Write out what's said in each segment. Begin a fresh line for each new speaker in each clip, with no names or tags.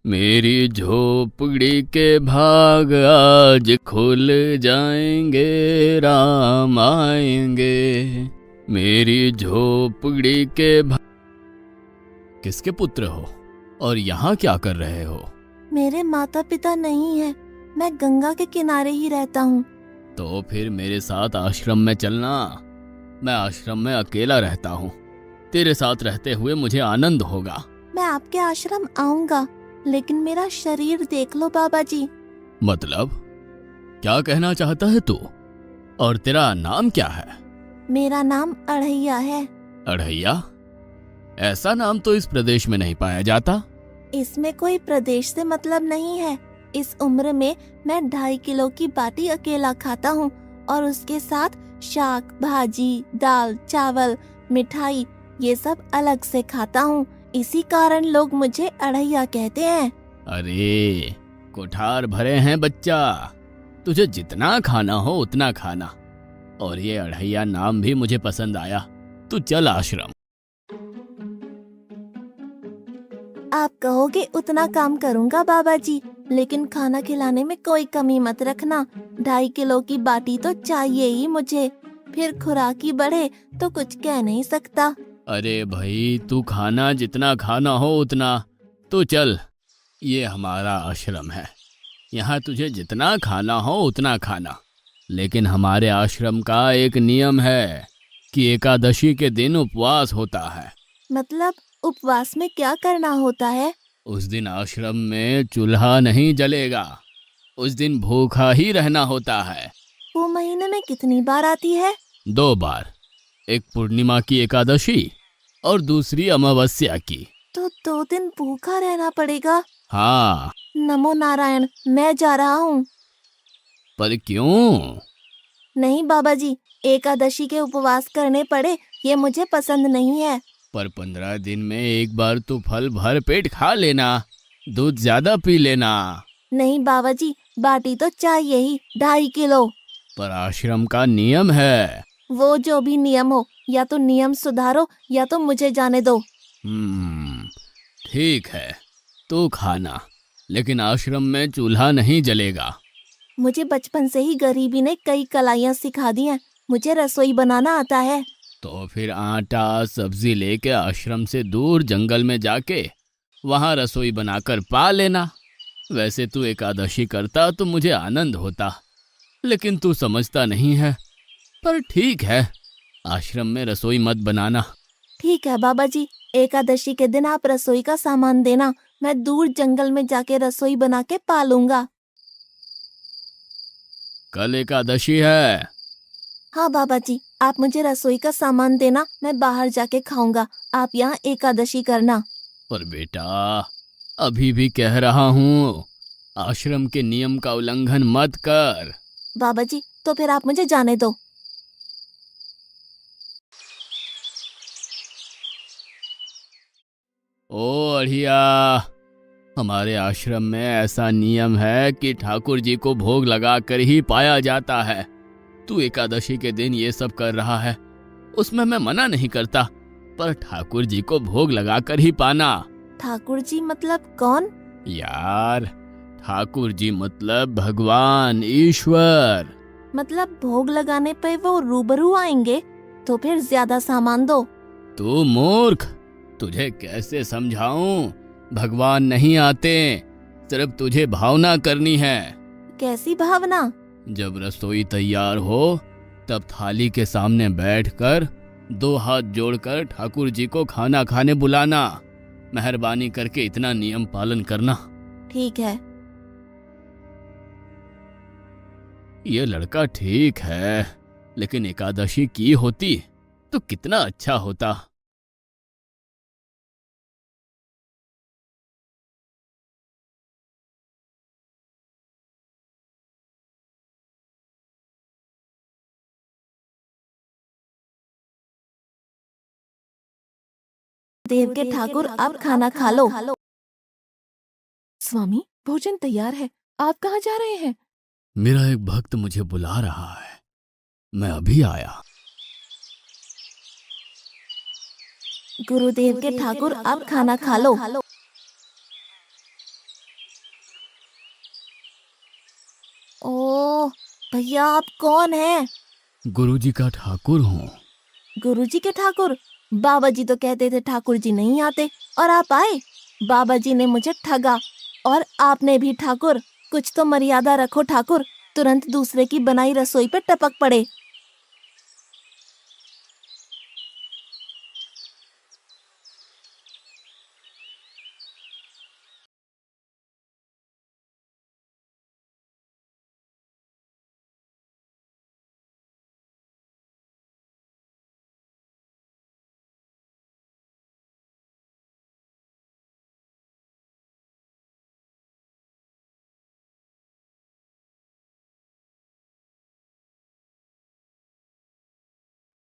मेरी झोपड़ी के भाग आज खुल जाएंगे, राम आएंगे। मेरी झोपड़ी के भाग। किसके पुत्र हो और यहाँ क्या कर रहे हो?
मेरे माता पिता नहीं है, मैं गंगा के किनारे ही रहता हूँ।
तो फिर मेरे साथ आश्रम में चलना। मैं आश्रम में अकेला रहता हूँ, तेरे साथ रहते हुए मुझे आनंद होगा।
मैं आपके आश्रम आऊंगा, लेकिन मेरा शरीर देख लो बाबा जी।
मतलब क्या कहना चाहता है तू? और तेरा नाम क्या है?
मेरा नाम अढ़ैया है।
अढ़ैया? ऐसा नाम तो इस प्रदेश में नहीं पाया जाता।
इसमें कोई प्रदेश से मतलब नहीं है। इस उम्र में मैं 2.5 किलो की बाटी अकेला खाता हूँ और उसके साथ शाक, भाजी, दाल, चावल, मिठाई ये सब अलग से खाता हूँ। इसी कारण लोग मुझे अढ़ैया कहते हैं।
अरे कुठार भरे हैं बच्चा, तुझे जितना खाना हो उतना खाना। और ये अढ़ैया नाम भी मुझे पसंद आया। तू चल आश्रम।
आप कहोगे उतना काम करूँगा बाबा जी, लेकिन खाना खिलाने में कोई कमी मत रखना। 2.5 किलो की बाटी तो चाहिए ही मुझे, फिर खुराकी बढ़े तो कुछ कह नहीं सकता।
अरे भाई, तू खाना जितना खाना हो उतना। तो चल, ये हमारा आश्रम है, यहाँ तुझे जितना खाना हो उतना खाना। लेकिन हमारे आश्रम का एक नियम है कि एकादशी के दिन उपवास होता है।
मतलब उपवास में क्या करना होता है?
उस दिन आश्रम में चूल्हा नहीं जलेगा, उस दिन भूखा ही रहना होता है।
वो महीने में कितनी बार आती है?
2 बार, एक पूर्णिमा की एकादशी और दूसरी अमावस्या की।
तो 2 दिन भूखा रहना पड़ेगा।
हाँ।
नमो नारायण, मैं जा रहा हूँ।
पर क्यों?
नहीं बाबा जी, एकादशी के उपवास करने पड़े ये मुझे पसंद नहीं है।
पर 15 दिन में एक बार तो फल भर पेट खा लेना, दूध ज्यादा पी लेना।
नहीं बाबा जी, बाटी तो चाहिए ही 2.5 किलो।
पर आश्रम का नियम है।
वो जो भी नियम हो, या तो नियम सुधारो या तो मुझे जाने दो।
ठीक है, तू खाना, लेकिन आश्रम में चूल्हा नहीं जलेगा।
मुझे बचपन से ही गरीबी ने कई कलाइयाँ सिखा दी हैं। मुझे रसोई बनाना आता है।
तो फिर आटा सब्जी लेके आश्रम से दूर जंगल में जाके वहां रसोई बनाकर पा लेना। वैसे तू एकादशी करता तो मुझे आनंद होता, लेकिन तू समझता नहीं है। पर ठीक है, आश्रम में रसोई मत बनाना।
ठीक है बाबा जी, एकादशी के दिन आप रसोई का सामान देना, मैं दूर जंगल में जाके रसोई बना के पालूंगा।
कल एकादशी है।
हाँ बाबा जी, आप मुझे रसोई का सामान देना, मैं बाहर जाके खाऊंगा। आप यहाँ एकादशी करना।
पर बेटा, अभी भी कह रहा हूँ, आश्रम के नियम का उल्लंघन मत कर।
बाबा जी, तो फिर आप मुझे जाने दो।
ओ अढ़िया, हमारे आश्रम में ऐसा नियम है कि ठाकुर जी को भोग लगाकर ही पाया जाता है। तू एकादशी के दिन ये सब कर रहा है, उसमें मैं मना नहीं करता, पर ठाकुर जी को भोग लगाकर ही पाना।
ठाकुर जी मतलब कौन?
यार, ठाकुर जी मतलब भगवान ईश्वर।
मतलब भोग लगाने पे वो रूबरू आएंगे? तो फिर ज्यादा सामान दो।
तू मूर्ख, तुझे कैसे समझाऊं? भगवान नहीं आते, सिर्फ तुझे भावना करनी है।
कैसी भावना?
जब रसोई तैयार हो तब थाली के सामने बैठकर 2 हाथ जोड़कर ठाकुर जी को खाना खाने बुलाना। मेहरबानी करके इतना नियम पालन करना।
ठीक है।
ये लड़का ठीक है, लेकिन एकादशी की होती तो कितना अच्छा होता।
देव के ठाकुर, आप खाना खा लो। स्वामी, भोजन तैयार है, आप कहाँ जा रहे हैं?
मेरा एक भक्त मुझे बुला रहा है, मैं अभी आया।
गुरुदेव के ठाकुर, आप खाना खा लो। भैया आप कौन हैं?
गुरुजी का ठाकुर हूँ।
गुरुजी के ठाकुर? बाबा जी तो कहते थे ठाकुर जी नहीं आते और आप आए। बाबा जी ने मुझे ठगा और आपने भी ठाकुर। कुछ तो मर्यादा रखो ठाकुर, तुरंत दूसरे की बनाई रसोई पे टपक पड़े।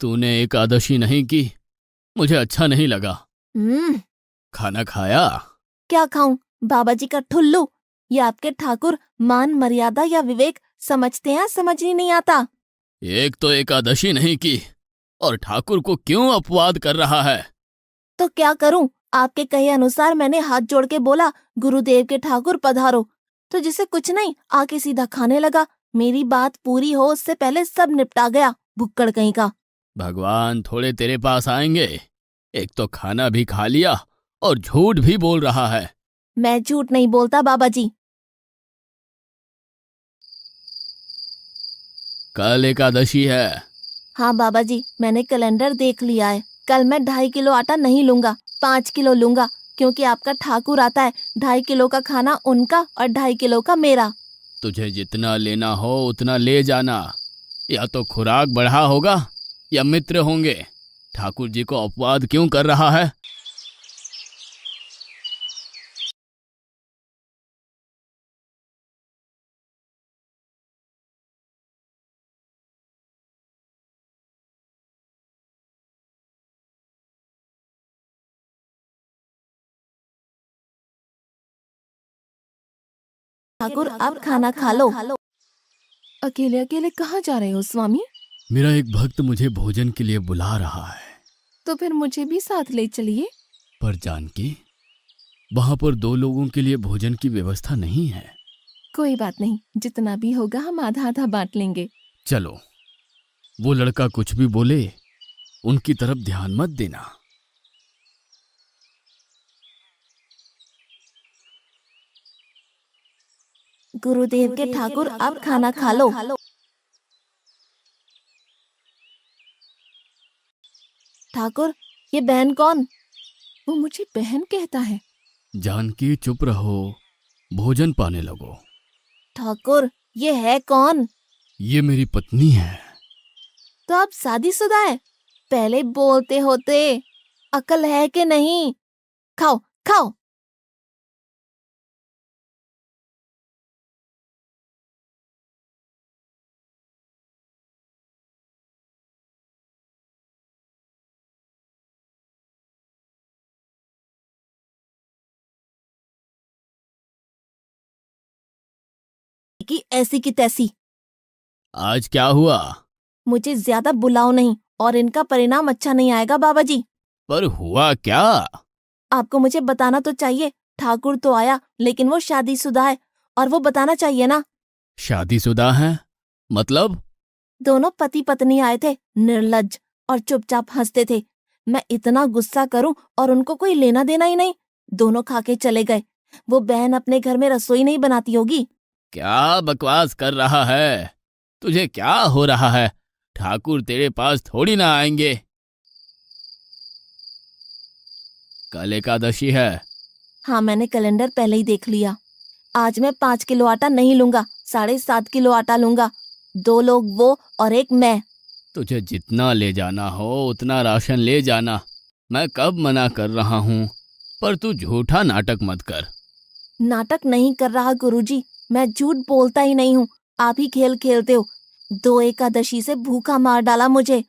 तूने एकादशी नहीं की, मुझे अच्छा नहीं लगा।
हम्म।
खाना खाया?
क्या खाऊं? बाबा जी का ठुल्लू। ये आपके ठाकुर मान मर्यादा या विवेक समझते हैं, समझ ही नहीं आता।
एक तो एकादशी नहीं की और ठाकुर को क्यों अपवाद कर रहा है?
तो क्या करूं? आपके कहे अनुसार मैंने हाथ जोड़ के बोला, गुरुदेव के ठाकुर पधारो। तो जिसे कुछ नहीं आके सीधा खाने लगा। मेरी बात पूरी हो उससे पहले सब निपटा गया, भुक्कड़ कहीं का।
भगवान थोड़े तेरे पास आएंगे। एक तो खाना भी खा लिया और झूठ भी बोल रहा है।
मैं झूठ नहीं बोलता बाबा जी।
कल एकादशी है।
हाँ बाबा जी, मैंने कैलेंडर देख लिया है। कल मैं 2.5 किलो आटा नहीं लूंगा, 5 किलो लूंगा, क्योंकि आपका ठाकुर आता है। 2.5 किलो का खाना उनका और 2.5 किलो का मेरा।
तुझे जितना लेना हो उतना ले जाना। या तो खुराक बढ़ा होगा या मित्र होंगे। ठाकुर जी को अपवाद क्यों कर रहा है?
ठाकुर आप खाना खा लो। अकेले अकेले कहाँ जा रहे हो स्वामी?
मेरा एक भक्त मुझे भोजन के लिए बुला रहा है।
तो फिर मुझे भी साथ ले चलिए।
पर जानकी, वहां पर 2 लोगों के लिए भोजन की व्यवस्था नहीं है।
कोई बात नहीं, जितना भी होगा हम आधा आधा बांट लेंगे।
चलो, वो लड़का कुछ भी बोले उनकी तरफ ध्यान मत देना।
गुरुदेव के ठाकुर आप खाना खा लो। ठाकुर, ये बहन कौन? वो मुझे बहन कहता है।
जानकी चुप रहो, भोजन पाने लगो।
ठाकुर, ये है कौन?
ये मेरी पत्नी है।
तो आप शादीशुदा है? पहले बोलते होते। अकल है कि नहीं? खाओ खाओ। कि ऐसी की तैसी।
आज क्या हुआ?
मुझे ज्यादा बुलाओ नहीं, और इनका परिणाम अच्छा नहीं आएगा बाबा जी।
पर हुआ क्या?
आपको मुझे बताना तो चाहिए। ठाकुर तो आया, लेकिन वो शादीशुदा है, और वो बताना चाहिए ना।
शादीशुदा है? मतलब?
दोनों पति पत्नी आए थे, निर्लज्ज, और चुपचाप हंसते थे। मैं इतना गुस्सा करूं और उनको कोई लेना देना ही नहीं। दोनों खा के चले गए। वो बहन अपने घर में रसोई नहीं बनाती होगी।
क्या बकवास कर रहा है? तुझे क्या हो रहा है? ठाकुर तेरे पास थोड़ी ना आएंगे। कल एकादशी है।
हाँ, मैंने कैलेंडर पहले ही देख लिया। आज मैं 5 किलो आटा नहीं लूंगा, 7.5 किलो आटा लूंगा। 2 लोग वो और एक मैं।
तुझे जितना ले जाना हो उतना राशन ले जाना। मैं कब मना कर रहा हूँ। पर तू झूठा नाटक मत कर।
नाटक नहीं कर रहा गुरुजी, मैं झूठ बोलता ही नहीं हूँ। आप ही खेल खेलते हो। 2 एकादशी से भूखा मार डाला मुझे।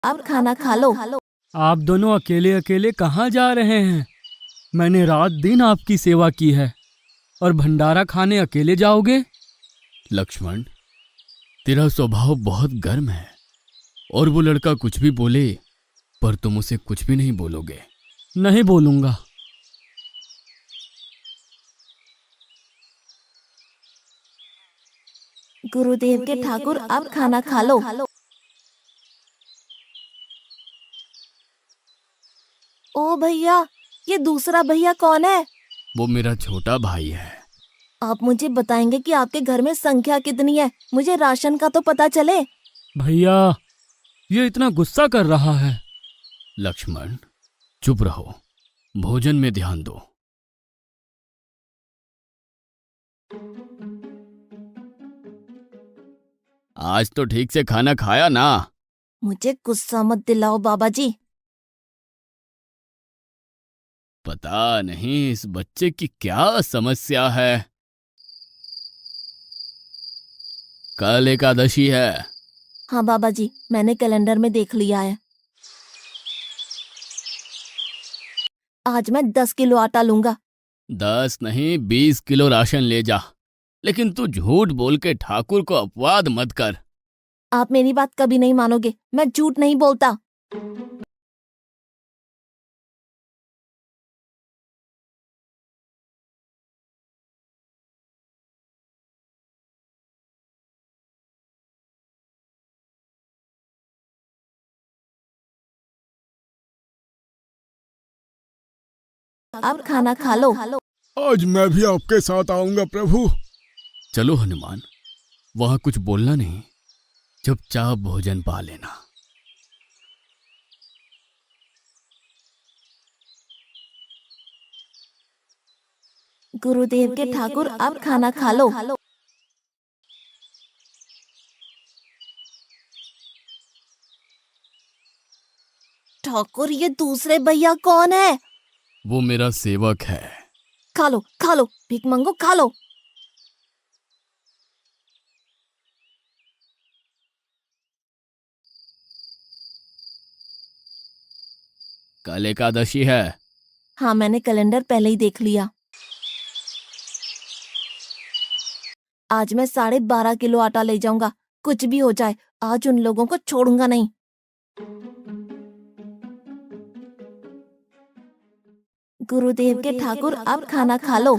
अब खाना खा लो।
आप दोनों अकेले अकेले कहाँ जा रहे हैं? मैंने रात दिन आपकी सेवा की है और भंडारा खाने अकेले जाओगे?
लक्ष्मण, तेरा स्वभाव बहुत गर्म है और वो लड़का कुछ भी बोले पर तुम उसे कुछ भी नहीं बोलोगे।
नहीं बोलूंगा।
गुरुदेव के ठाकुर, अब खाना खा लो। ओ भैया, ये दूसरा भैया कौन है?
वो मेरा छोटा भाई है।
आप मुझे बताएंगे कि आपके घर में संख्या कितनी है? मुझे राशन का तो पता चले।
भैया, ये इतना गुस्सा कर रहा है।
लक्ष्मण, चुप रहो, भोजन में ध्यान दो। आज तो ठीक से खाना खाया ना?
मुझे गुस्सा मत दिलाओ बाबा जी।
पता नहीं इस बच्चे की क्या समस्या है। कल एकादशी है।
हाँ बाबा जी, मैंने कैलेंडर में देख लिया है। आज मैं 10 किलो आटा लूंगा।
10 नहीं 20 किलो राशन ले जा, लेकिन तू झूठ बोल के ठाकुर को अपवाद मत कर।
आप मेरी बात कभी नहीं मानोगे, मैं झूठ नहीं बोलता। अब खाना खा लो।
आज मैं भी आपके साथ आऊंगा प्रभु।
चलो हनुमान, वहां कुछ बोलना नहीं, चुपचाप भोजन पा लेना।
गुरुदेव के ठाकुर, अब खाना खा लो। ठाकुर, ये दूसरे भैया कौन है?
वो मेरा सेवक है।
खा लो खा लो, भीख मंगो, खा लो।
कल एकादशी है।
हाँ, मैंने कैलेंडर पहले ही देख लिया। आज मैं 12.5 किलो आटा ले जाऊंगा। कुछ भी हो जाए, आज उन लोगों को छोड़ूंगा नहीं। गुरुदेव के ठाकुर, अब खाना खा लो।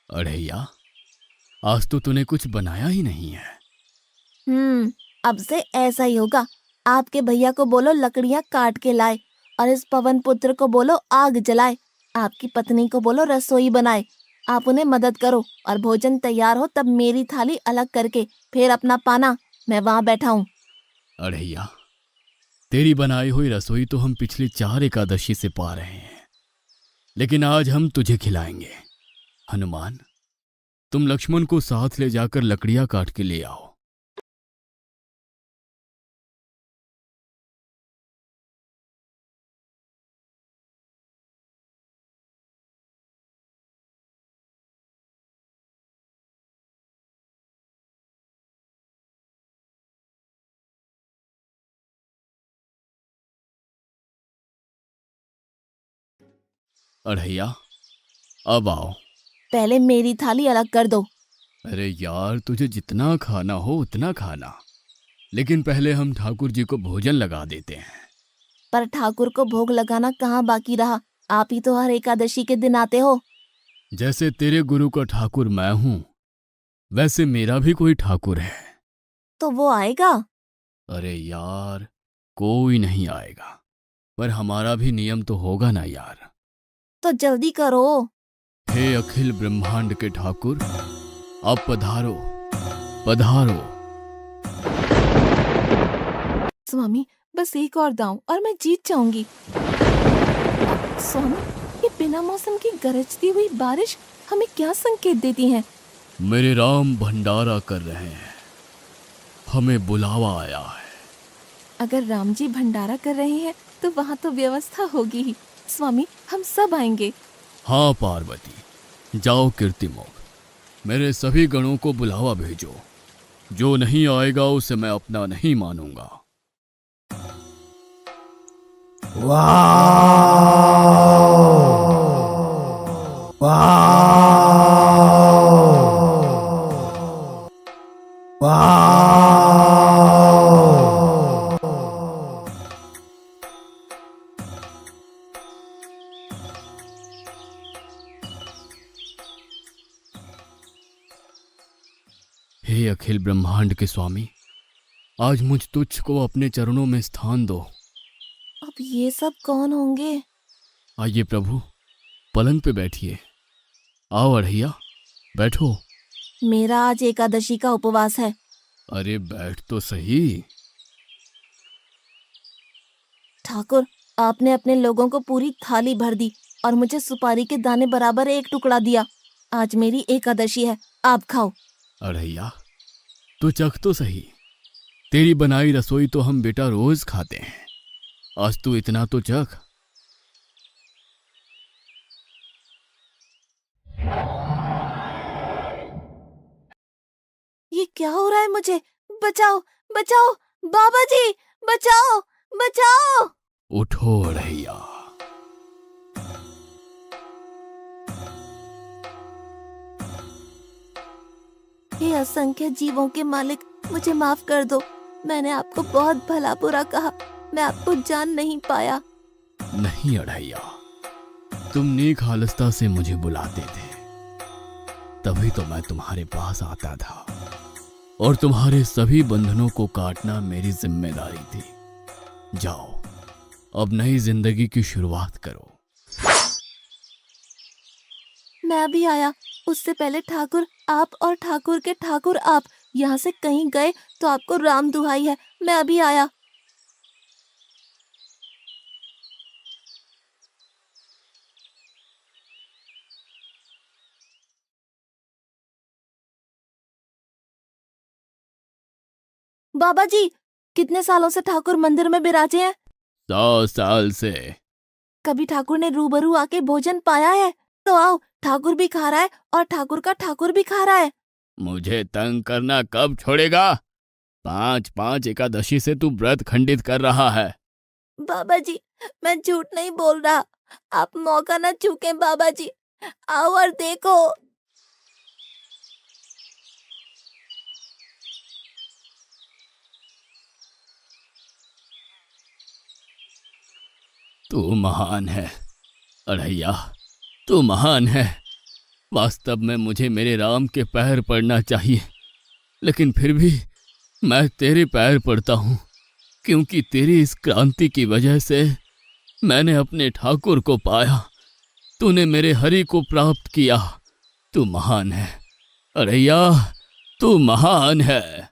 अढ़ैया, आज तो तूने कुछ बनाया ही नहीं है।
अब से ऐसा ही होगा। आपके भैया को बोलो लकड़ियां काट के लाए, और इस पवन पुत्र को बोलो आग जलाए। आपकी पत्नी को बोलो रसोई बनाए। आप उन्हें मदद करो, और भोजन तैयार हो तब मेरी थाली अलग करके फिर अपना पाना। मैं वहां बैठा हूँ।
अढ़ैया, तेरी बनाई हुई रसोई तो हम पिछली 4 एकादशी से पा रहे हैं, लेकिन आज हम तुझे खिलाएंगे। हनुमान, तुम लक्ष्मण को साथ ले जाकर लकड़ियां काट के ले आओ। अढ़ैया, अब आओ।
पहले मेरी थाली अलग कर दो।
अरे यार, तुझे जितना खाना हो उतना खाना, लेकिन पहले हम ठाकुर जी को भोजन लगा देते हैं।
पर ठाकुर को भोग लगाना कहाँ बाकी रहा? आप ही तो हर एकादशी के दिन आते हो।
जैसे तेरे गुरु का ठाकुर मैं हूं, वैसे मेरा भी कोई ठाकुर है।
तो वो आएगा?
अरे यार, कोई नहीं आएगा, पर हमारा भी नियम तो होगा ना यार।
तो जल्दी करो।
हे अखिल ब्रह्मांड के ठाकुर, अब पधारो पधारो।
स्वामी, बस एक और दांव और मैं जीत जाऊंगी। स्वामी, ये बिना मौसम की गरजती हुई बारिश हमें क्या संकेत देती है?
मेरे राम भंडारा कर रहे हैं, हमें बुलावा आया है।
अगर राम जी भंडारा कर रहे हैं तो वहाँ तो व्यवस्था होगी ही। स्वामी, हम सब आएंगे।
हाँ पार्वती, जाओ कीर्तिमोग, मेरे सभी गणों को बुलावा भेजो। जो नहीं आएगा उसे मैं अपना नहीं मानूंगा। हे अखिल ब्रह्मांड के स्वामी, आज मुझ तुच्छ को अपने चरणों में स्थान दो।
अब ये सब कौन होंगे?
आइए प्रभु, पलंग पे बैठिए। आओ अढ़ैया, बैठो।
मेरा आज एकादशी का उपवास है।
अरे बैठ तो सही।
ठाकुर, आपने अपने लोगों को पूरी थाली भर दी और मुझे सुपारी के दाने बराबर एक टुकड़ा दिया। आज मेरी एकादशी है, आप खाओ।
अढ़ैया, तू चख तो सही। तेरी बनाई रसोई तो हम बेटा रोज खाते हैं, आज तू इतना तो चख।
ये क्या हो रहा है मुझे? बचाओ, बचाओ, बाबा जी, बचाओ, बचाओ।
उठो अढ़ैया।
हे असंख्य जीवों के मालिक, मुझे माफ कर दो। मैंने आपको बहुत भला बुरा कहा, मैं आपको जान नहीं पाया।
नहीं अढ़ैया, तुम नेक हालस्ता से मुझे बुलाते थे, तभी तो मैं तुम्हारे पास आता था, और तुम्हारे सभी बंधनों को काटना मेरी जिम्मेदारी थी। जाओ, अब नई जिंदगी की शुरुआत करो।
मैं अभी आया। उससे पहले ठाकुर आप और ठाकुर के ठाकुर आप यहाँ से कहीं गए तो आपको राम दुहाई है, मैं अभी आया। बाबा जी, कितने सालों से ठाकुर मंदिर में बिराजे हैं?
100 साल से।
कभी ठाकुर ने रूबरू आके भोजन पाया है? तो आओ, ठाकुर भी खा रहा है और ठाकुर का ठाकुर भी खा रहा है।
मुझे तंग करना कब छोड़ेगा? 5-5 एकादशी से तू व्रत खंडित कर रहा है।
बाबा जी, मैं झूठ नहीं बोल रहा, आप मौका न चूकें बाबा जी, आओ और देखो।
तू महान है अढ़ैया, तू महान है। वास्तव में मुझे मेरे राम के पैर पड़ना चाहिए, लेकिन फिर भी मैं तेरे पैर पड़ता हूँ, क्योंकि तेरी इस क्रांति की वजह से मैंने अपने ठाकुर को पाया। तूने मेरे हरि को प्राप्त किया। तू महान है अढ़ैया, तू महान है।